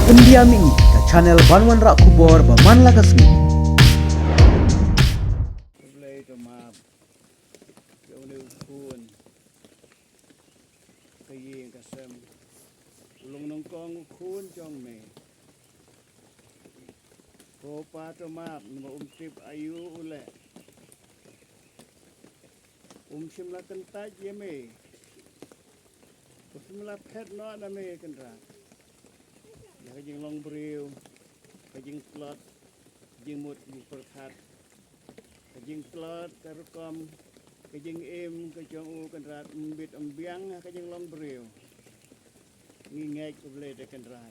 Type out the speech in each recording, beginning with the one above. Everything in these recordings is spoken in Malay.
Pendiami ke channel Banwan Rak Kubor Baman Lakasmi. Play to map. Yo new phone. Kayi kasem. Ulong nong kong khun chong me. Ko pa to map mo tip ayu ule. Simla kentaj ye me. Simla pet no na me kendra. Ya kajing long briu. Kajing plot. Kajing mut di perkat. Kajing plot karukom. Kajing im kajong u kendra bit ambiang kajing long briu. Ngek boleh de kendra.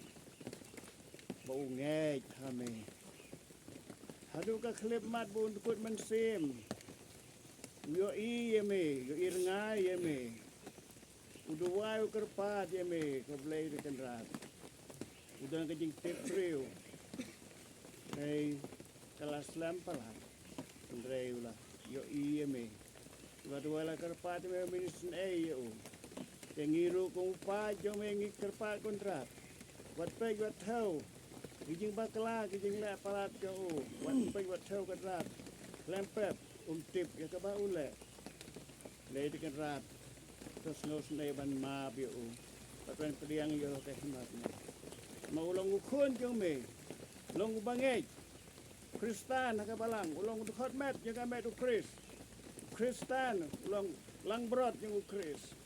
Bau ngek hame. Hadu ka klip mat bun kut men sim. Yo I ye me, yo I ngai ye me. Duwai kerpat ye me, ka boleh de kendra. Udah kajing tip briu. Hey, kelas lempalah. Kendra ulah. Yo I ye me. Dua-dua la kerpat me minisin yo. Tengiru kong pa jo me ngi kerpat kontrat. Wat pe wat thau. Kijing bakla kijing le palat jo. Wat pe wat thau kontrat. Lempep tip ya ka ba ule. Le de kontrat. Terus nos ne ban ma bi u. Patwen pediang yo ka himat. Maulong ukun jo me. Long bangej. Kristan ka balang ulong du khotmet jo ka met u Kris. Kristan long lang brot jo u Kris.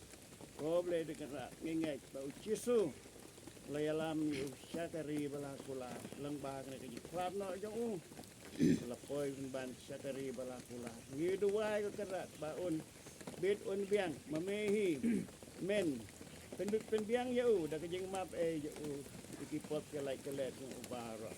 Kau boleh dekat ngengek bau cisu layalam yu syakari balakula lengbah kena kerja kelab nak jauh lepoi ban syakari balakula ngi Duwai ke kerat baun bit un biang memehi men penbiang jauh dah kerja map jauh dikipot ke like ke let ubara